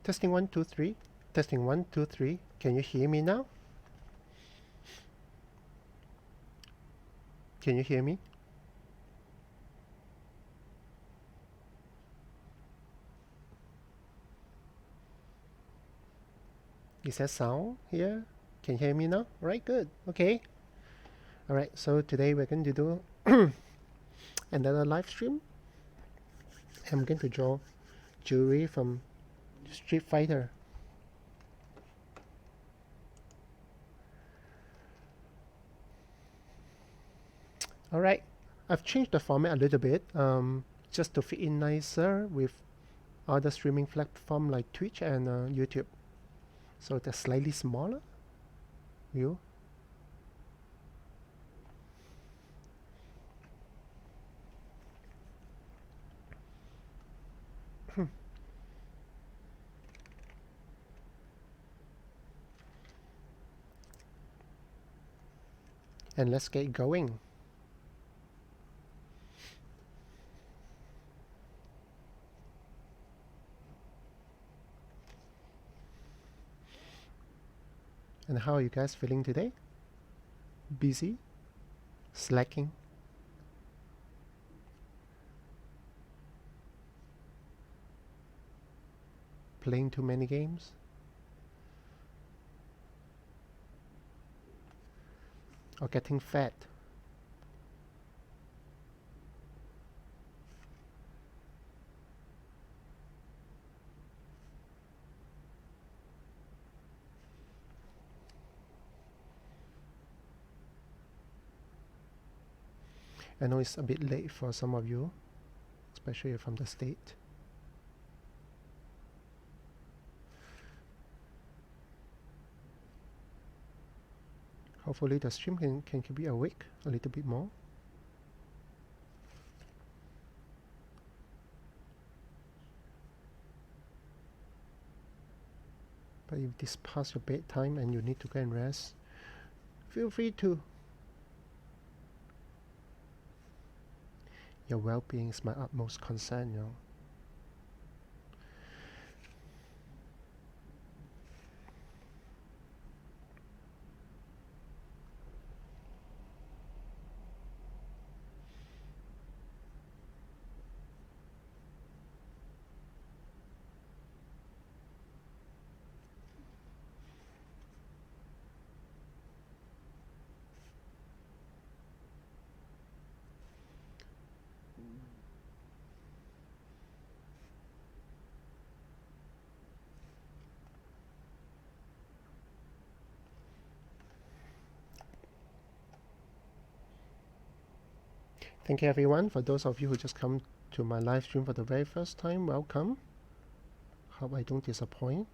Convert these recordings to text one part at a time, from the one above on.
Testing 1, 2, 3. Testing 1, 2, 3. Can you hear me now? Can you hear me? Is that sound here? Can you hear me now? Right, good. Okay. Alright, so today we're going to do another live stream. I'm going to draw Juri from Street Fighter. Alright, I've changed the format a little bit just to fit in nicer with other streaming platforms like Twitch and YouTube. So they're slightly smaller view. And let's get going. And how are you guys feeling today? Busy? Slacking? Playing too many games? Or getting fat? I know it's a bit late for some of you, especially from the State. Hopefully the stream can keep you awake a little bit more. But if this past your bedtime and you need to go and rest, feel free to. Your well-being is my utmost concern, you know. Thank you everyone. For those of you who just come to my live stream for the very first time, welcome. Hope I don't disappoint.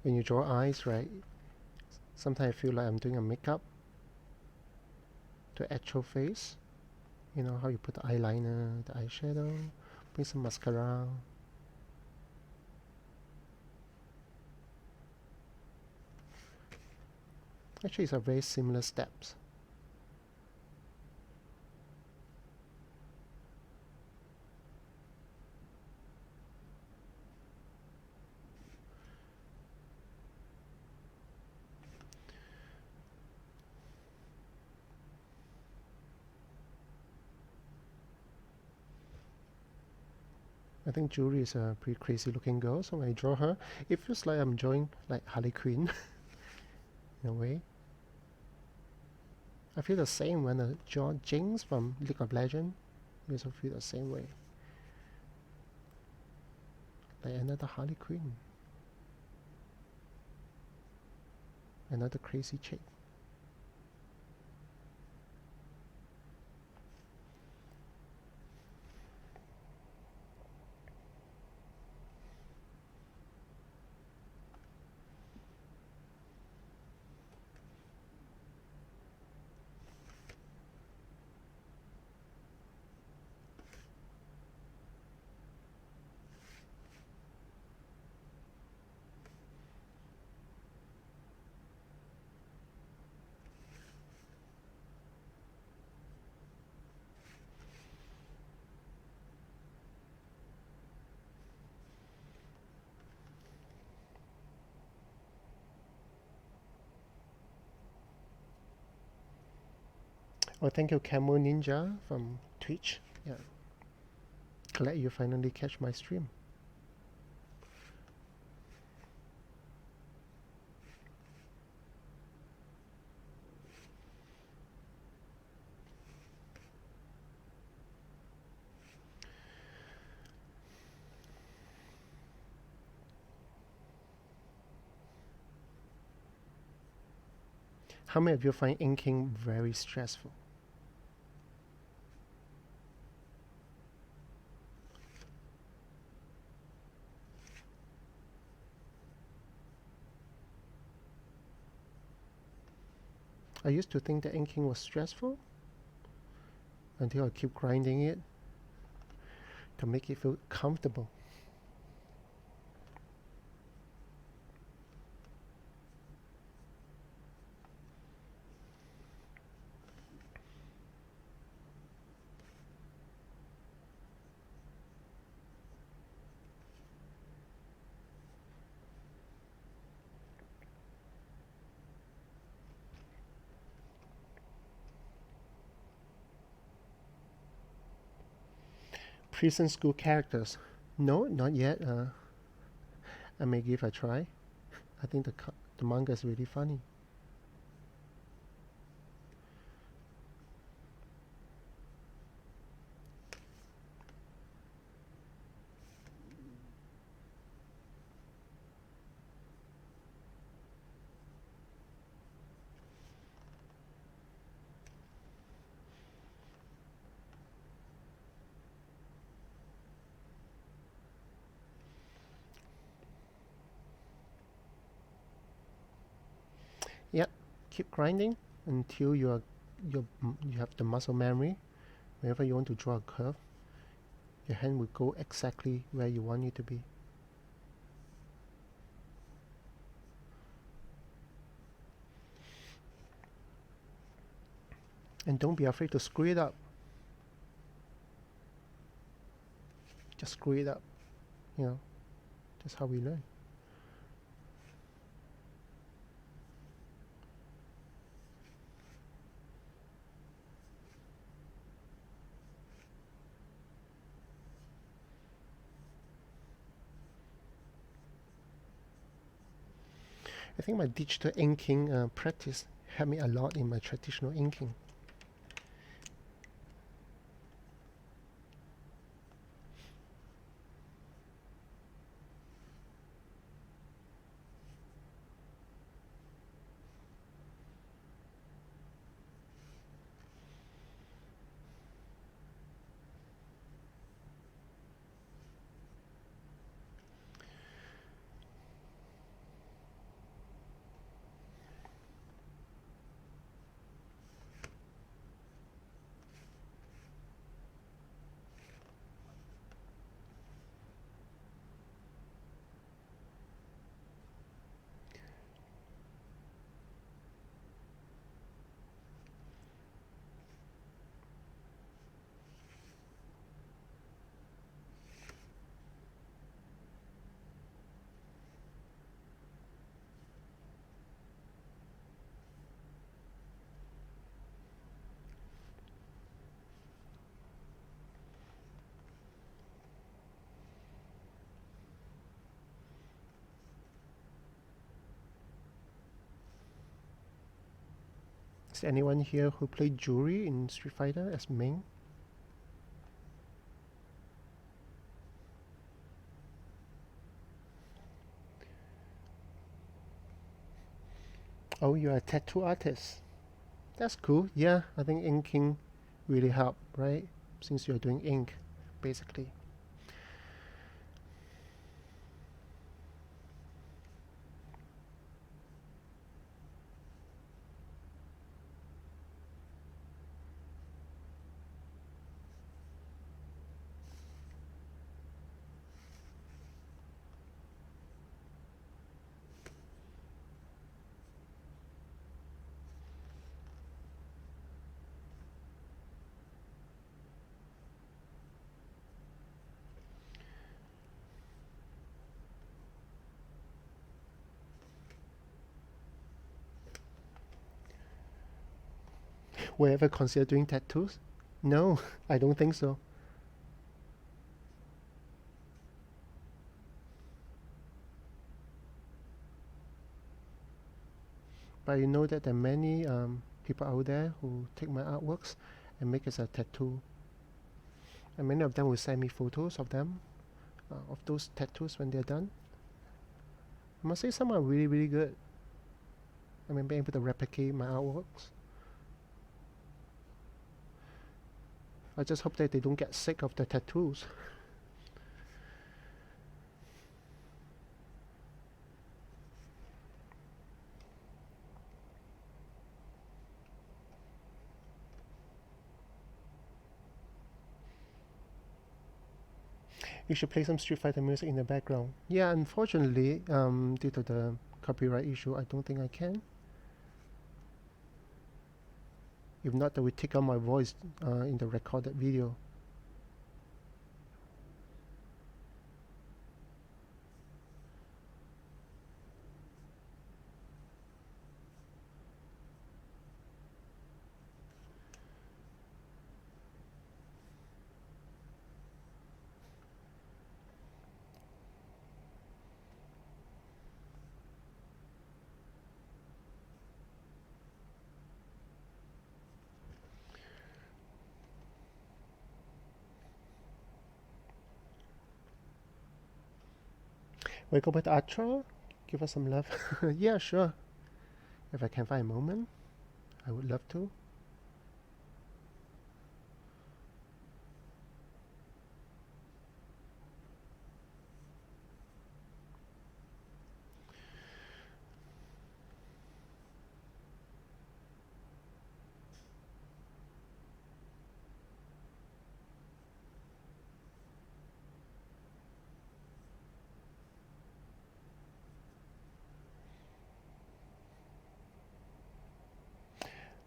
When you draw eyes, right, sometimes I feel like I'm doing a makeup to actual face. You know how you put the eyeliner, the eyeshadow, put some mascara. Actually, it's a very similar steps. I think Juri is a pretty crazy looking girl, so when I draw her, it feels like I'm drawing like Harley Quinn. in a way. I feel the same when I draw Jinx from League of Legends. I also feel the same way. Like another Harley Quinn. Another crazy chick. Oh, thank you, Camo Ninja from Twitch. Yeah. Glad you finally catch my stream. How many of you find inking very stressful? I used to think that inking was stressful until I keep grinding it to make it feel comfortable. Prison school characters. No, not yet. I may give a try. I think the manga is really funny. Yeah, keep grinding until you have the muscle memory. Whenever you want to draw a curve, your hand will go exactly where you want it to be. And don't be afraid to screw it up. Just screw it up. You know, that's how we learn. I think my digital inking practice helped me a lot in my traditional inking. Is anyone here who played Juri in Street Fighter as Ming? Oh, you're a tattoo artist. That's cool. Yeah, I think inking really help, right? Since you're doing ink, basically. Will you ever consider doing tattoos? No, I don't think so. But you know that there are many people out there who take my artworks and make it as a tattoo. And many of them will send me photos of them, of those tattoos when they're done. I must say some are really, really good. I mean, being able to replicate my artworks. I just hope that they don't get sick of the tattoos. You should play some Street Fighter music in the background. Yeah, unfortunately, due to the copyright issue, I don't think I can. If not, that would take out my voice in the recorded video. Will you go back to Atra? Give us some love. Yeah, sure. If I can find a moment, I would love to.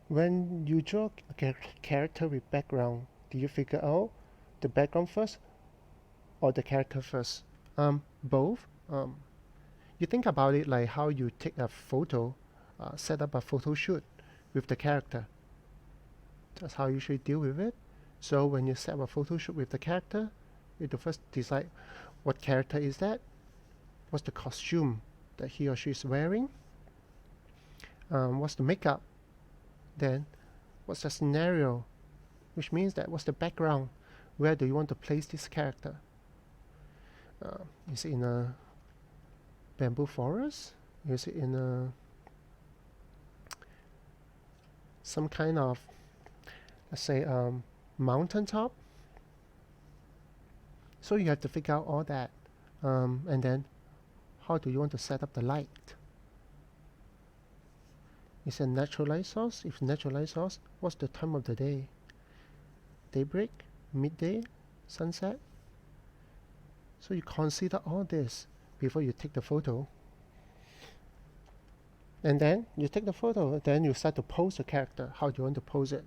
When you draw a character with background, do you figure out the background first or the character first? Both. You think about it like how you take a photo, set up a photo shoot with the character. That's how you should deal with it. So when you set up a photo shoot with the character, you have to first decide what character is that, what's the costume that he or she is wearing, what's the makeup, then what's the scenario, which means that what's the background, where do you want to place this character. Is it in a bamboo forest? Is it in a some kind of, let's say, mountaintop? So you have to figure out all that, and then how do you want to set up the light? Is it natural light source? If natural light source, what's the time of the day? Daybreak, midday, sunset? So you consider all this before you take the photo. And then you take the photo, then you start to pose the character. How do you want to pose it?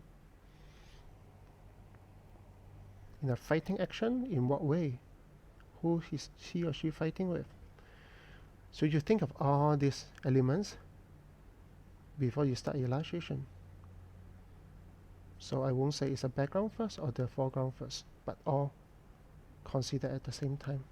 In a fighting action, in what way? Who is he or she fighting with? So you think of all these elements before you start illustration. So I won't say it's a background first or the foreground first, but all consider at the same time.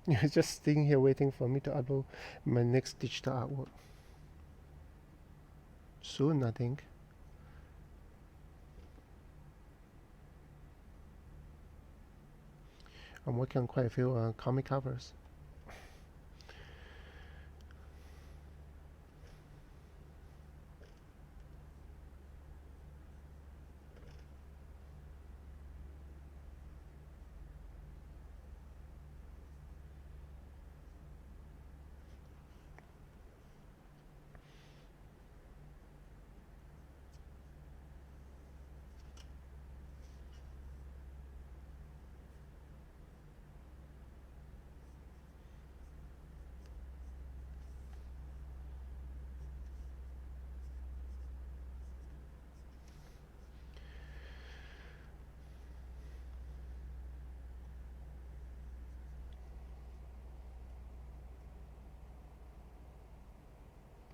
You're just sitting here waiting for me to upload my next digital artwork. Soon, I think. I'm working on quite a few comic covers.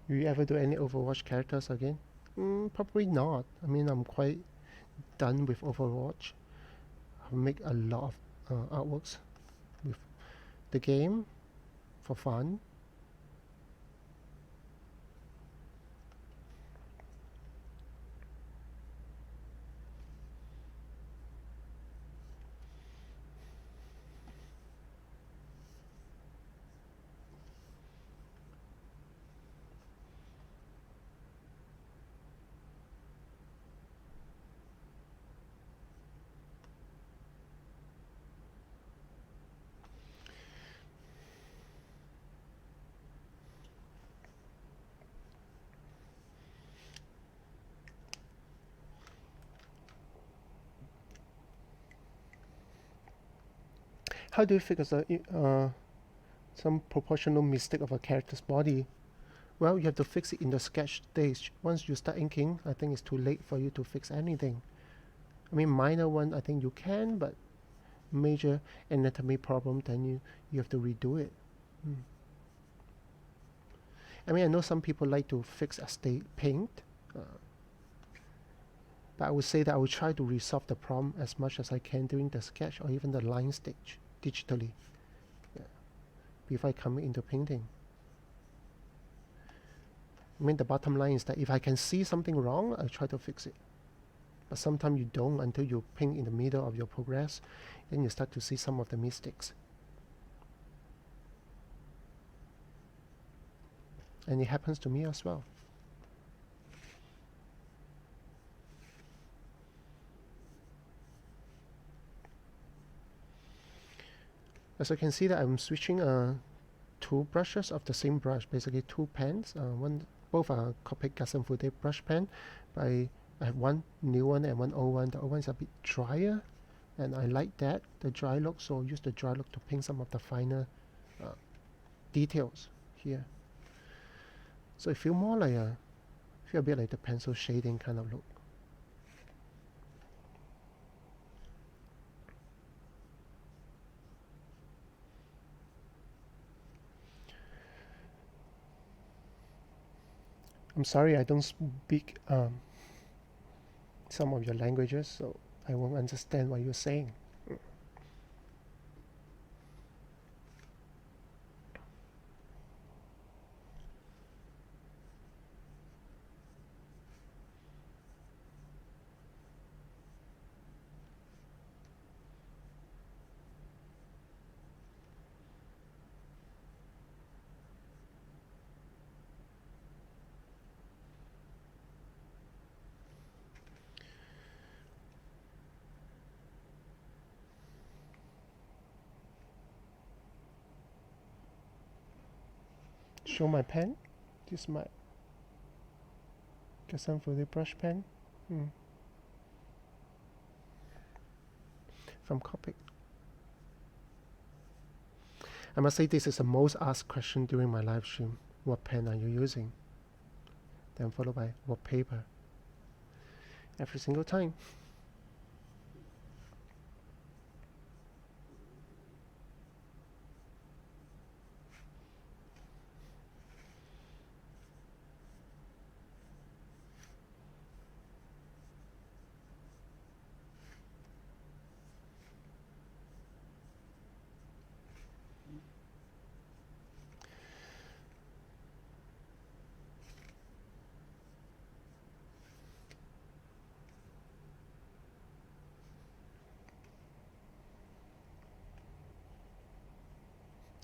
Will you ever do any Overwatch characters again? Probably not. I mean, I'm quite done with Overwatch. I've made a lot of artworks with the game for fun. How do you fix some proportional mistake of a character's body? Well, you have to fix it in the sketch stage. Once you start inking, I think it's too late for you to fix anything. I mean, minor one, I think you can, but major anatomy problem, then you have to redo it. I mean, I know some people like to fix as they paint, but I would say that I will try to resolve the problem as much as I can during the sketch or even the line stage digitally, before I come into painting. I mean, the bottom line is that if I can see something wrong, I try to fix it. But sometimes you don't until you paint in the middle of your progress, then you start to see some of the mistakes. And it happens to me as well. As you can see that I'm switching two brushes of the same brush, basically two pens. Both are Copic Custom Fude brush pen. But I have one new one and one old one. The old one is a bit drier, and I like that, the dry look, so I'll use the dry look to paint some of the finer details here. So it feel a bit like the pencil shading kind of look. I'm sorry I don't speak some of your languages, so I won't understand what you're saying. Show my pen. This is my Custom Fude brush pen. From Copic. I must say this is the most asked question during my live stream. What pen are you using? Then followed by what paper? Every single time.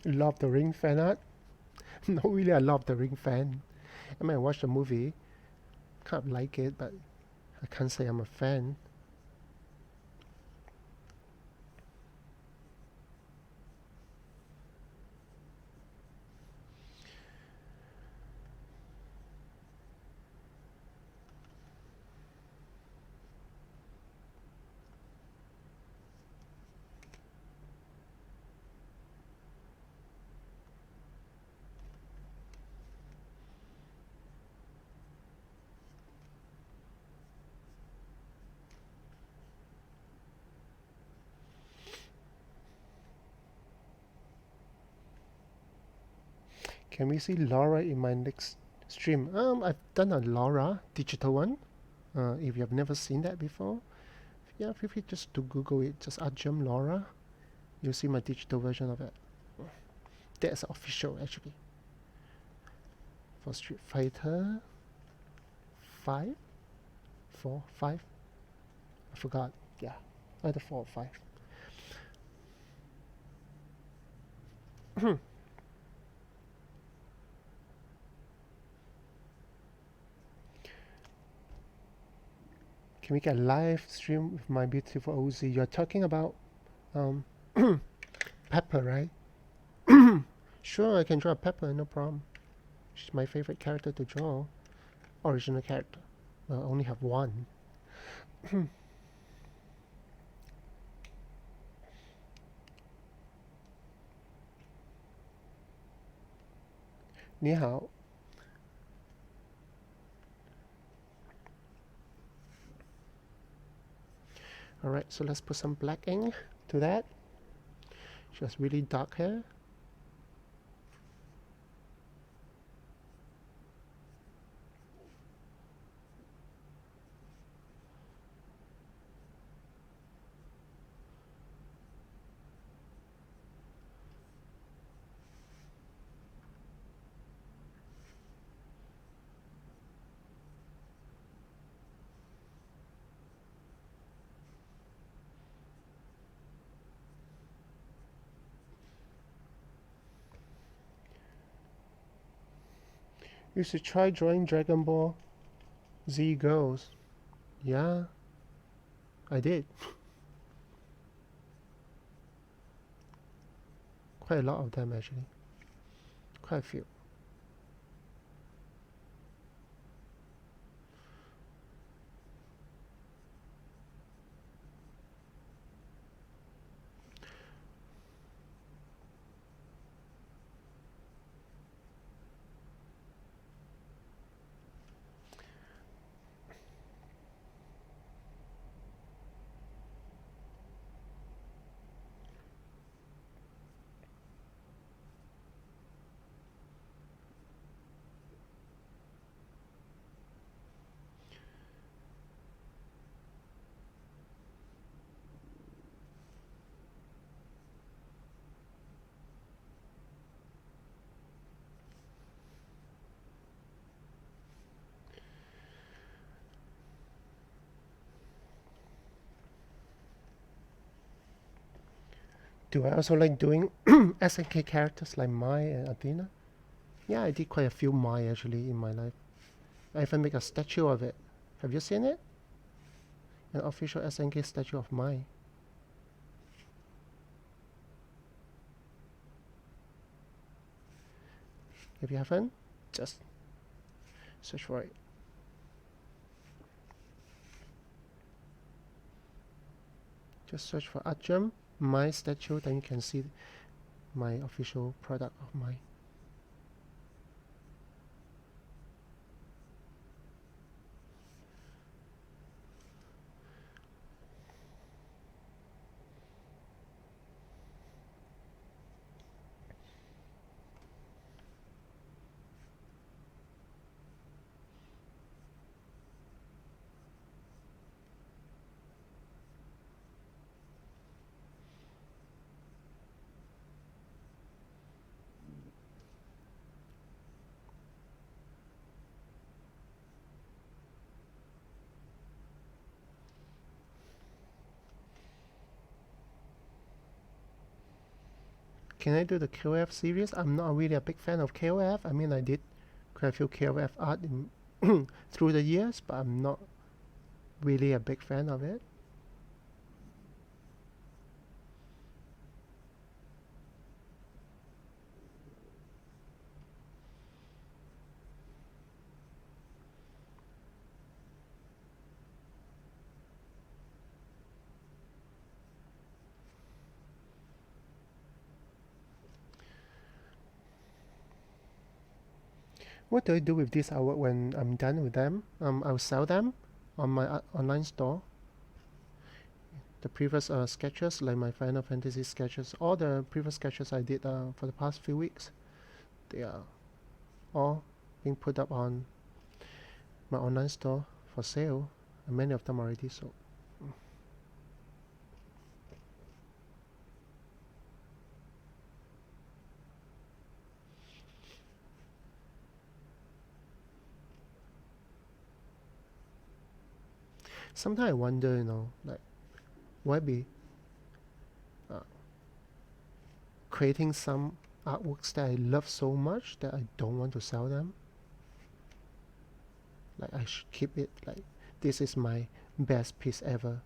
Love the Ring fan art? No, really, I love the Ring fan. I mean, I watched the movie, kind of like it, but I can't say I'm a fan. Can we see Laura in my next stream? I've done a Laura digital one. If you have never seen that before, yeah, feel free just to Google it. Just Ajum Laura. You'll see my digital version of it. That's official actually. For Street Fighter 5, 4, 5. I forgot. Yeah, either 4 or 5. Can we get a live stream with my beautiful OZ? You're talking about um, Pepper, right? Sure, I can draw Pepper, no problem. She's my favorite character to draw. Original character. Well, I only have one. 你好. Alright, so let's put some black ink to that. She has really dark hair. You should try drawing Dragon Ball Z girls. Yeah, I did. Quite a lot of them actually. Quite a few. Do I also like doing SNK characters like Mai and Athena? Yeah, I did quite a few Mai actually in my life. I even make a statue of it. Have you seen it? An official SNK statue of Mai. If you haven't, just search for it. Just search for Ajum, Mai statue, then you can see my official product of Mai. can I do the KOF series? I'm not really a big fan of KOF. I mean, I did quite a few KOF art in through the years, but I'm not really a big fan of it. What do I do with this artwork when I'm done with them? I'll sell them on my online store. The previous sketches, like my Final Fantasy sketches, all the previous sketches I did for the past few weeks, they are all being put up on my online store for sale, and many of them already sold. Sometimes I wonder, like, why be uh, creating some artworks that I love so much that I don't want to sell them? Like, I should keep it like this is my best piece ever.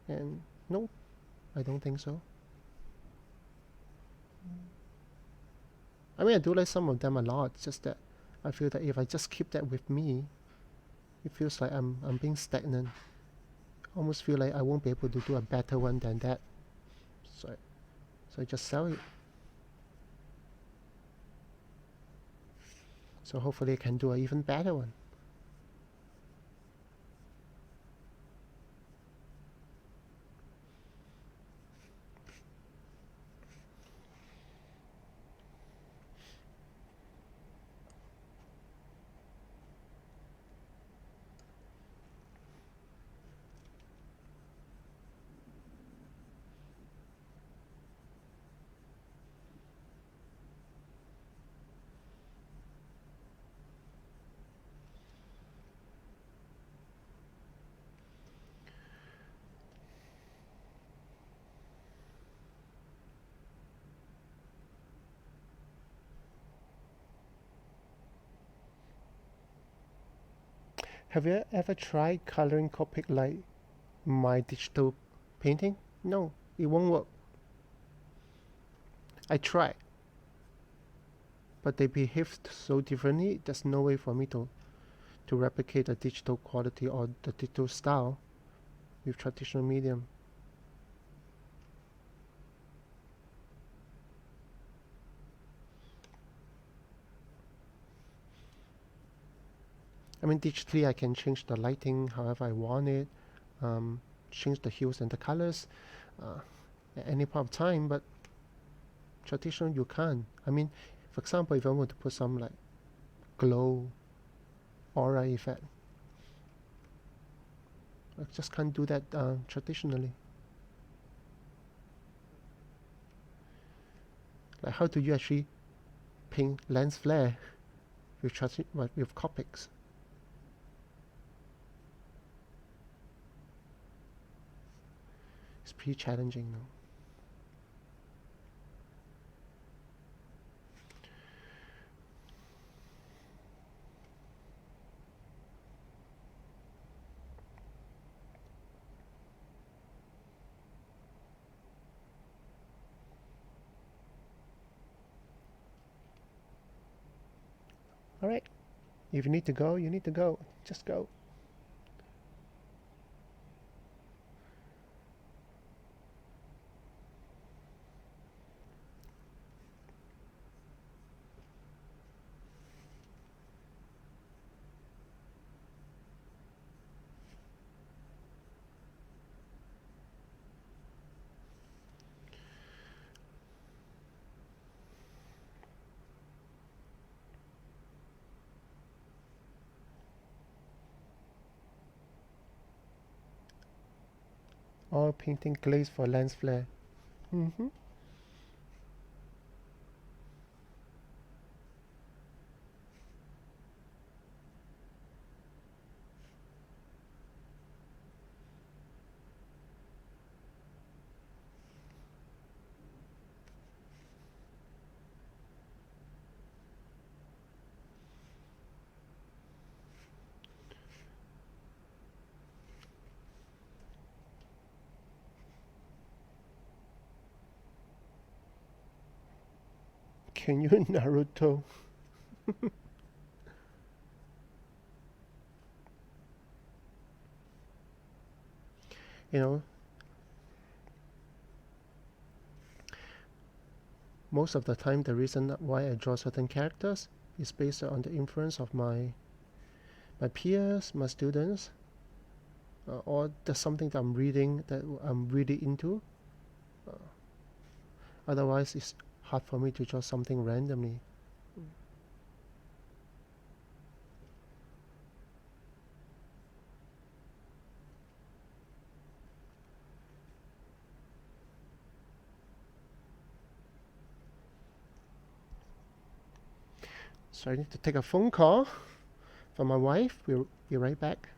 And no, I don't think so. I mean, I do like some of them a lot. It's just that I feel that if I just keep that with me, it feels like I'm being stagnant. Almost feel like I won't be able to do a better one than that. So, so I just sell it. So hopefully I can do an even better one. Have you ever tried coloring Copic like my digital painting? No, it won't work. I tried, but they behaved so differently. There's no way for me to replicate the digital quality or the digital style with traditional medium. I mean, digitally I can change the lighting however I want it, change the hues and the colors at any point of time, but traditional you can't. I mean, for example, if I want to put some like glow aura effect, I just can't do that traditionally. Like, how do you actually paint lens flare with Copics? It's pretty challenging now. All right, if you need to go, you need to go. Just go. All painting glaze for lens flare. Mm-hmm. Can you Naruto? You know, most of the time the reason why I draw certain characters is based on the influence of my peers, my students, or there's something that I'm reading that I'm really into. Uh, Otherwise, it's hard for me to draw something randomly. So I need to take a phone call from my wife. We'll be right back.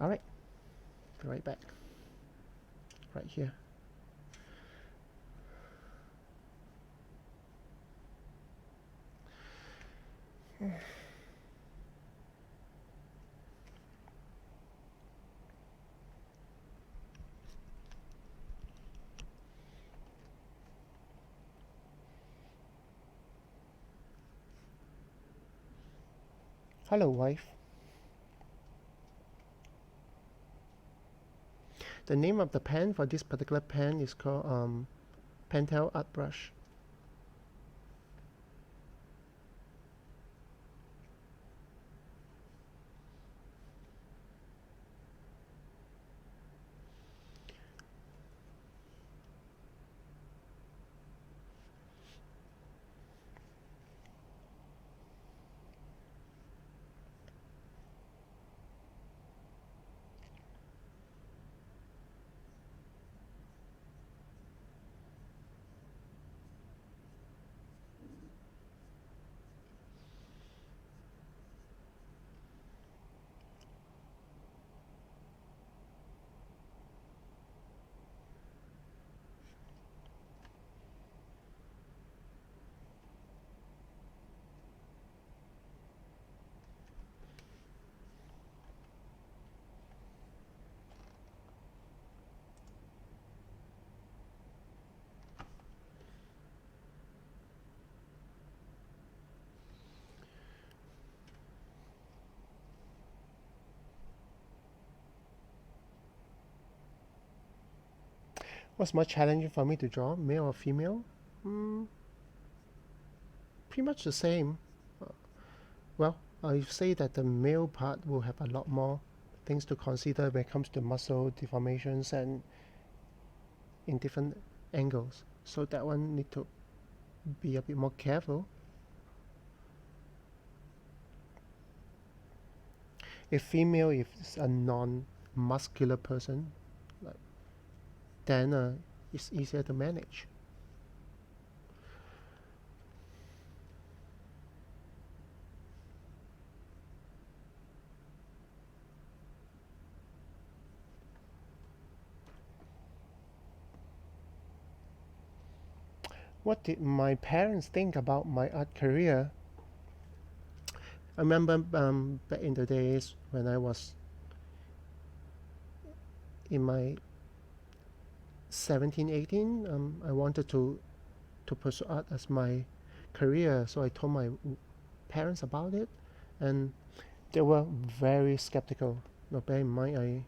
All right, be right back. Right here. Hello, wife. The name of the pen for this particular pen is called Pentel Art Brush. What's more challenging for me to draw, male or female? Mm, pretty much the same. Uh, Well, I say that the male part will have a lot more things to consider when it comes to muscle deformations and in different angles. So that one need to be a bit more careful. If female, if it's a non-muscular person, like, then it's easier to manage. What did my parents think about my art career? I remember back in the days when I was in my 17, 18, I wanted to pursue art as my career. So I told my parents about it, and they were very skeptical. Now, bear in mind,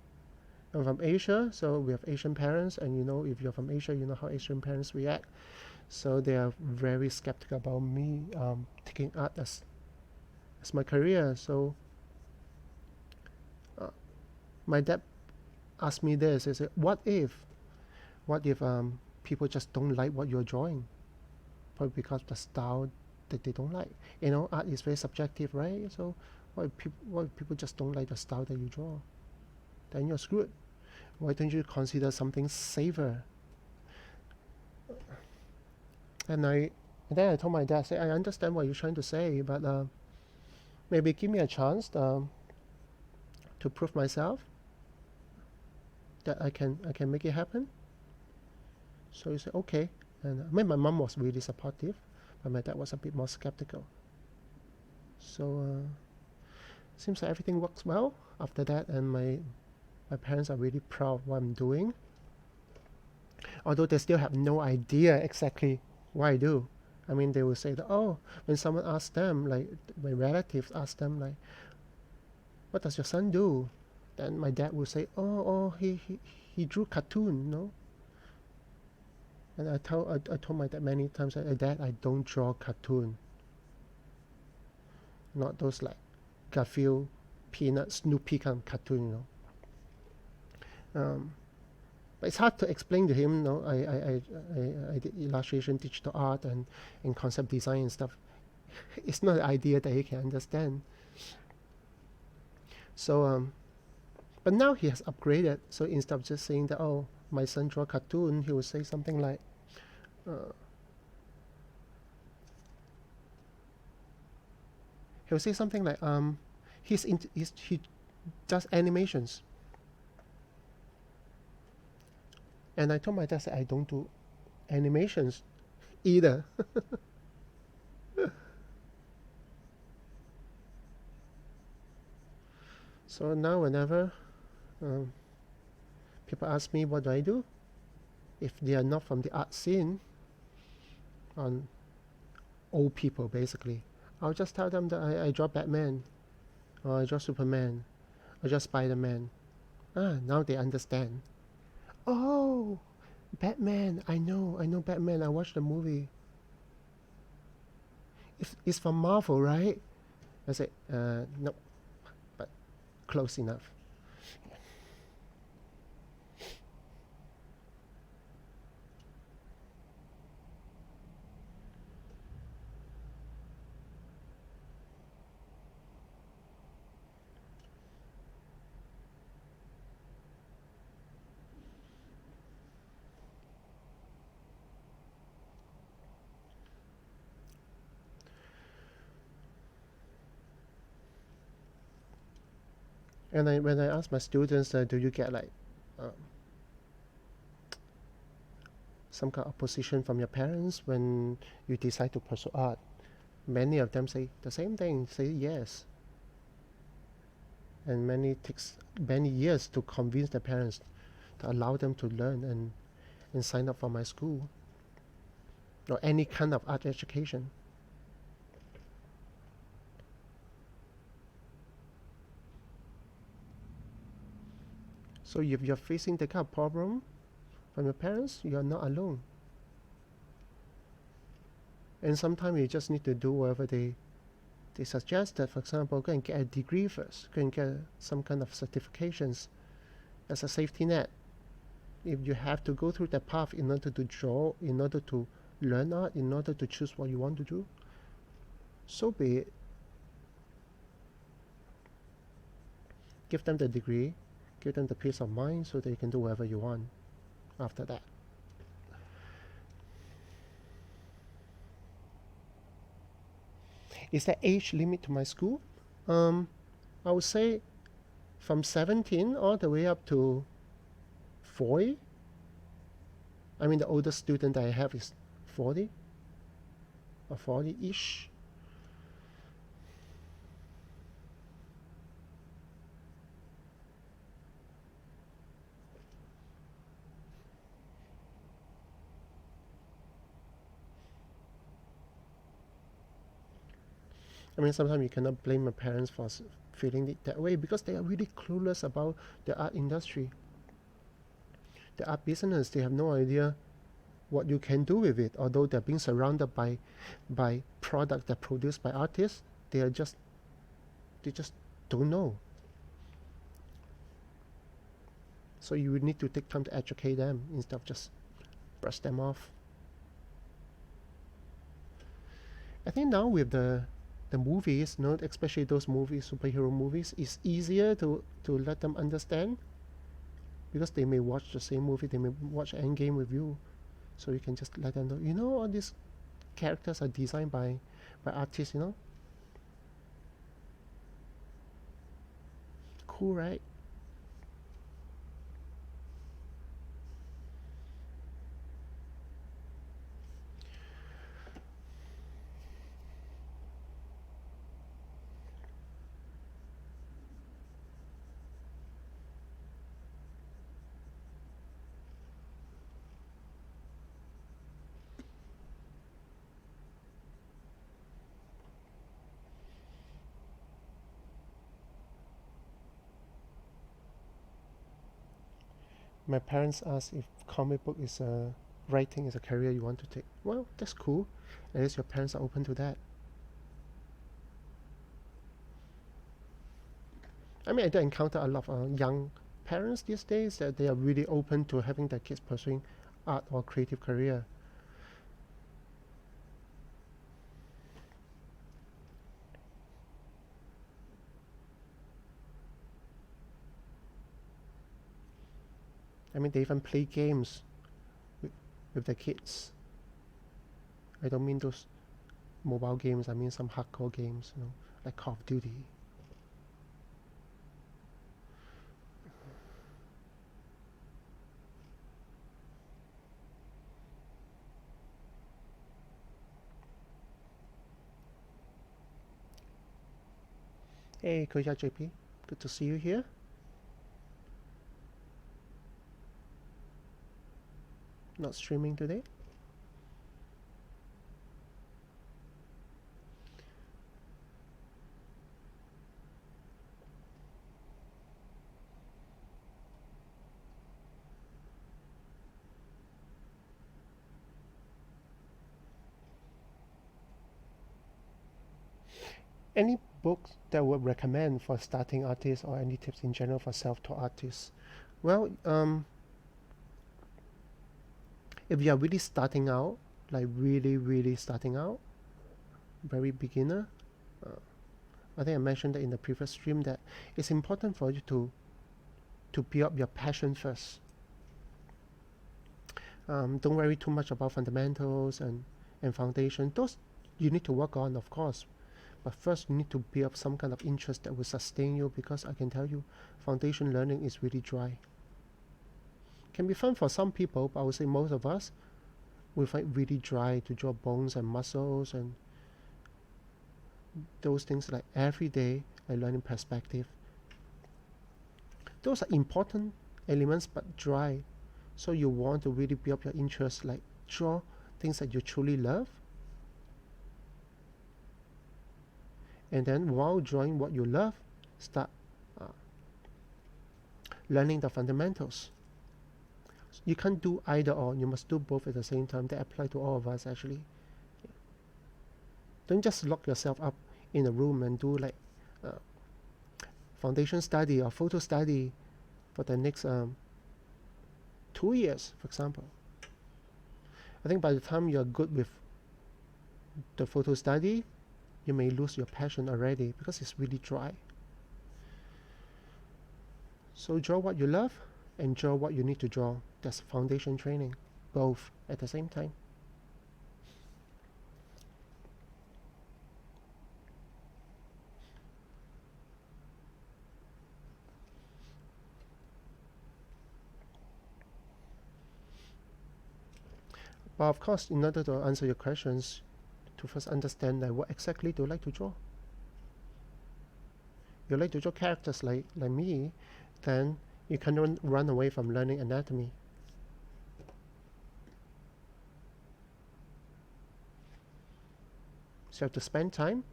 I'm from Asia, so we have Asian parents, and you know, if you're from Asia, you know how Asian parents react. So they are very skeptical about me taking art as my career. So uh, my dad asked me this: "He said, what if people just don't like what you're drawing? Probably because the style that they don't like. Art is very subjective, right? So what if people just don't like the style that you draw? Then you're screwed. Why don't you consider something safer? And then I told my dad, I say, I understand what you're trying to say, but maybe give me a chance to prove myself that I can make it happen. So he said, okay. And my mom was really supportive, but my dad was a bit more skeptical. So seems like everything works well after that, and my parents are really proud of what I'm doing, although they still have no idea exactly what I do. I mean, they will say that, oh, when someone asks them, like my relatives ask them, like, what does your son do? Then my dad will say, oh, he drew cartoon. And I told my dad many times, Dad, I don't draw cartoon. Not those like Garfield, Peanut, Snoopy kind of cartoon, But it's hard to explain to him, I did illustration, digital art, and concept design and stuff. It's not an idea that he can understand. So, but now he has upgraded. So instead of just saying that, oh, my son draw cartoon, he will say something like, he does animations. And I told my dad, I don't do animations either. So now whenever people ask me what do I do, if they are not from the art scene, on old people basically, I'll just tell them that I draw Batman, or I draw Superman, or just Spider-Man. Now they understand. Oh, Batman, I know Batman, I watched the movie. It's from Marvel, right? I said, no, but close enough. And when I ask my students, do you get like some kind of opposition from your parents when you decide to pursue art? Many of them say the same thing, say yes. And many takes many years to convince their parents to allow them to learn and sign up for my school or any kind of art education. So if you're facing the kind of problem from your parents, you are not alone. And sometimes you just need to do whatever they suggest. That, for example, go and get a degree first, go and get some kind of certifications as a safety net. If you have to go through that path in order to draw, in order to learn art, in order to choose what you want to do, so be it. Give them the degree, give them the peace of mind so that you can do whatever you want after that. Is there age limit to my school? I would say from 17 all the way up to 40. I mean, the oldest student I have is 40 or 40-ish. I mean, sometimes you cannot blame my parents for feeling it that way because they are really clueless about the art industry. The art business, they have no idea what you can do with it. Although they're being surrounded by products that are produced by artists, they just don't know. So you need to take time to educate them instead of just brush them off. I think now with the movies, especially those movies, superhero movies, it's easier to let them understand because they may watch the same movie, they may watch Endgame with you, so you can just let them know. All these characters are designed by artists. Cool, right? My parents asked if comic book is a writing is a career you want to take. Well, that's cool. At least your parents are open to that. I mean, I do encounter a lot of young parents these days that they are really open to having their kids pursuing art or creative career. I mean, they even play games with, with their kids. I don't mean those mobile games. I mean some hardcore games, like Call of Duty. Hey, Koja JP, good to see you here. Not streaming today. Any books that would recommend for starting artists or any tips in general for self-taught artists? Well, if you are really starting out, like really, really starting out, very beginner, I think I mentioned that in the previous stream that it's important for you to build up your passion first. Don't worry too much about fundamentals and foundation. Those you need to work on, of course. But first, you need to build up some kind of interest that will sustain you, because I can tell you, foundation learning is really dry. Can be fun for some people, but I would say most of us will find it really dry to draw bones and muscles and those things like every day, like learning perspective. Those are important elements, but dry. So you want to really build up your interest, like draw things that you truly love. And then while drawing what you love, start learning the fundamentals. You can't do either or, you must do both at the same time. They apply to all of us actually. Don't just lock yourself up in a room and do like foundation study or photo study for the next 2 years, for example. I think by the time you're good with the photo study, you may lose your passion already because it's really dry. So draw what you love and draw what you need to draw. That's foundation training, both at the same time. But of course, in order to answer your questions, to first understand what exactly do you like to draw. You like to draw characters like me, then you can run away from learning anatomy. So you have to spend time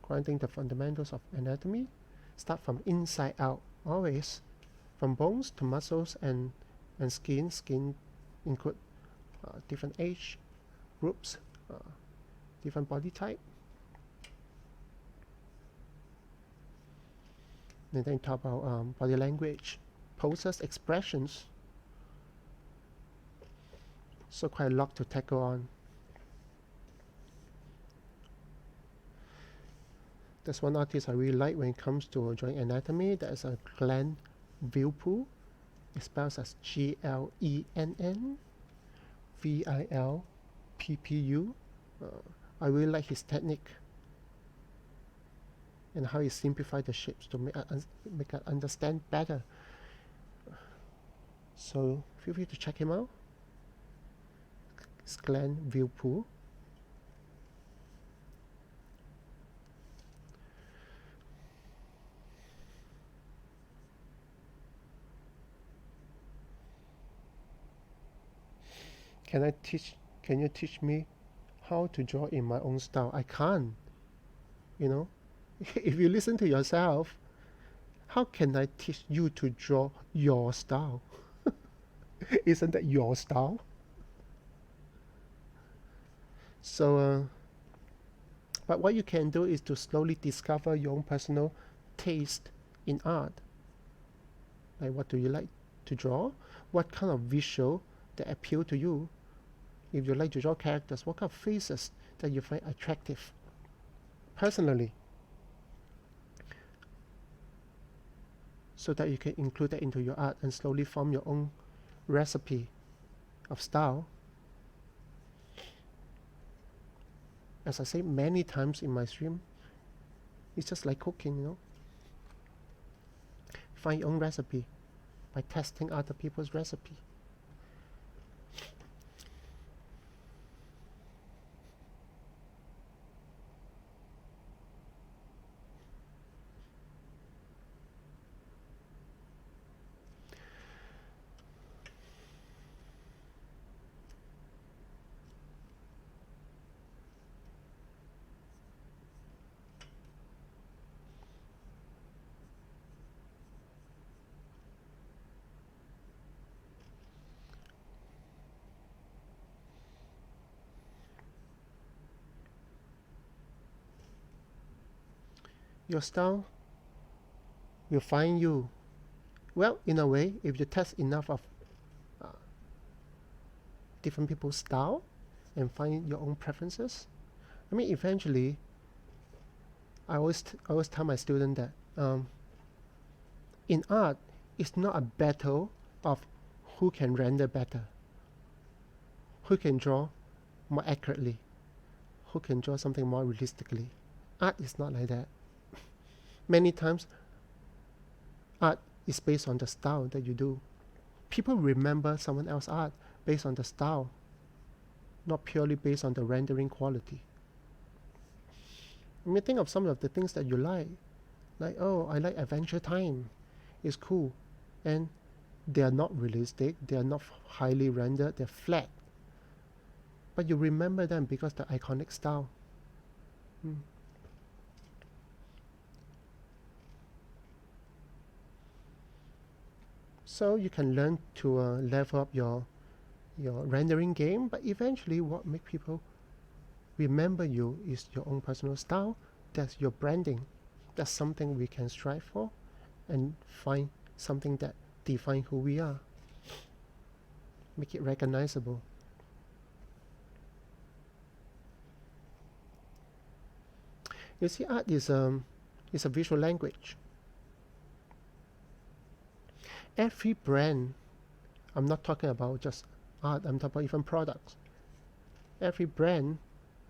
grinding the fundamentals of anatomy. Start from inside out, always. From bones to muscles and skin. Skin include different age groups, different body type. And then talk about body language, poses, expressions. So quite a lot to tackle on. There's one artist I really like when it comes to drawing anatomy. That's a Glenn Vilppu. It spells as Glenn Vilppu. I really like his technique and how he simplified the shapes to make us understand better. So feel free to check him out. It's Glenn Vilppu. Can you teach me how to draw in my own style? I can't, you know. If you listen to yourself, how can I teach you to draw your style? Isn't that your style? So, but what you can do is to slowly discover your own personal taste in art. Like, what do you like to draw? What kind of visual that appeal to you? If you like to draw characters, what kind of faces that you find attractive personally, so that you can include that into your art and slowly form your own recipe of style. As I say many times in my stream, it's just like cooking, you know. Find your own recipe by testing other people's recipe. Your style will find you. Well, in a way, if you test enough of different people's style and find your own preferences, I mean, eventually, I always tell my student that in art, it's not a battle of who can render better, who can draw more accurately, who can draw something more realistically. Art is not like that. Many times, art is based on the style that you do. People remember someone else's art based on the style, not purely based on the rendering quality. I mean, think of some of the things that you like. Like, oh, I like Adventure Time. It's cool. And they are not realistic, they are not highly rendered, they're flat. But you remember them because the iconic style. So you can learn to level up your rendering game, but eventually what makes people remember you is your own personal style. That's your branding. That's something we can strive for and find something that defines who we are. Make it recognizable. You see, art is a visual language. Every brand, I'm not talking about just art, I'm talking about even products. Every brand,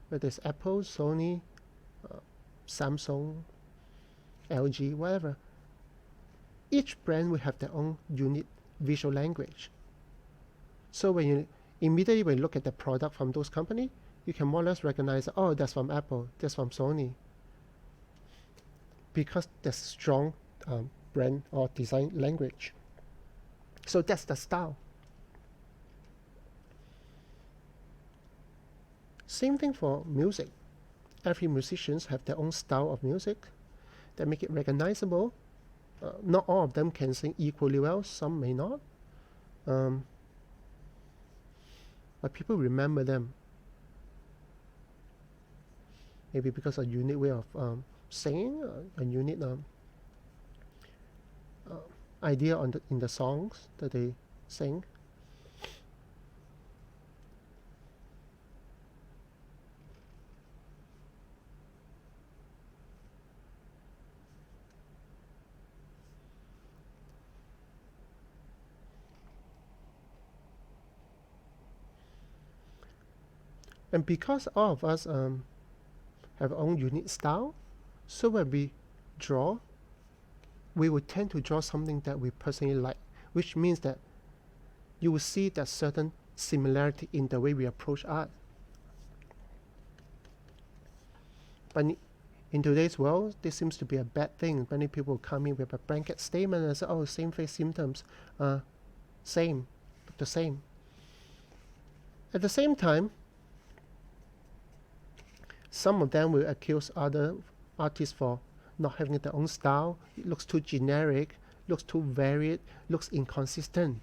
whether it's Apple, Sony, Samsung, LG, whatever, each brand will have their own unique visual language. So when you immediately look at the product from those companies, you can more or less recognize, oh, that's from Apple, that's from Sony, because there's strong brand or design language. So that's the style. Same thing for music. Every musicians have their own style of music that make it recognizable. Not all of them can sing equally well, some may not. But people remember them. Maybe because a unique way of singing, a unique idea in the songs that they sing. And because all of us have our own unique style, so when we draw, we would tend to draw something that we personally like, which means that you will see that certain similarity in the way we approach art. But in today's world, this seems to be a bad thing. Many people come in with a blanket statement and say, oh, same face symptoms, same, the same. At the same time, some of them will accuse other artists for not having their own style. It looks too generic, looks too varied, looks inconsistent.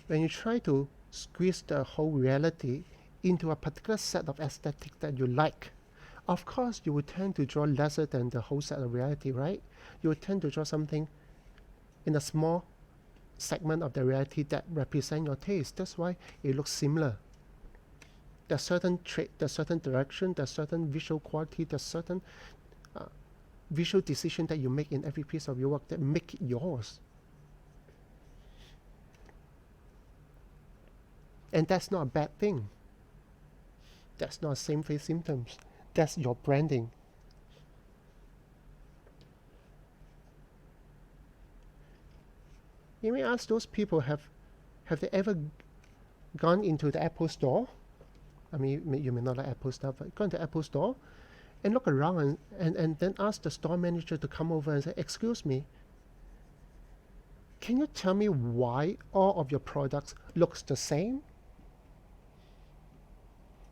When you try to squeeze the whole reality into a particular set of aesthetics that you like, of course you would tend to draw lesser than the whole set of reality, right? You would tend to draw something in a small segment of the reality that represent your taste. That's why it looks similar. There's certain trait, there's certain direction, there's certain visual quality, there's certain visual decision that you make in every piece of your work that make it yours. And that's not a bad thing. That's not same face symptoms. That's your branding. You may ask those people, have they ever gone into the Apple store? I mean, you may not like Apple stuff, but go into the Apple store and look around and then ask the store manager to come over and say, excuse me, can you tell me why all of your products looks the same?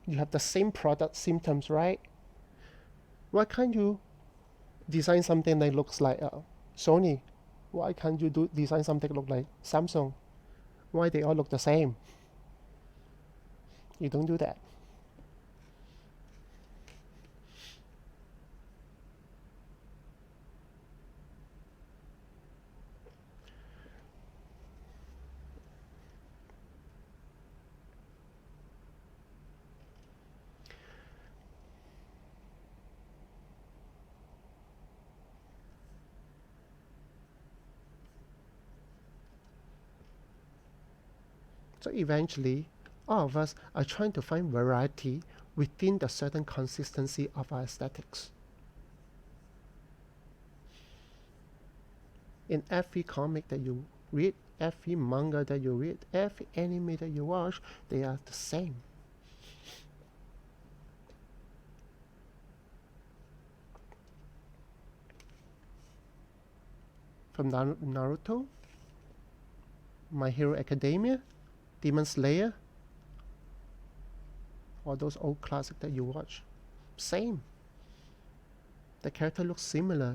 You have the same product symptoms, right? Why can't you design something that looks like Sony? Why can't you design something that looks like Samsung? Why they all look the same? You don't do that. So eventually, all of us are trying to find variety within the certain consistency of our aesthetics. In every comic that you read, every manga that you read, every anime that you watch, they are the same. From Naruto, My Hero Academia, Demon Slayer, all those old classics that you watch, same. The character looks similar.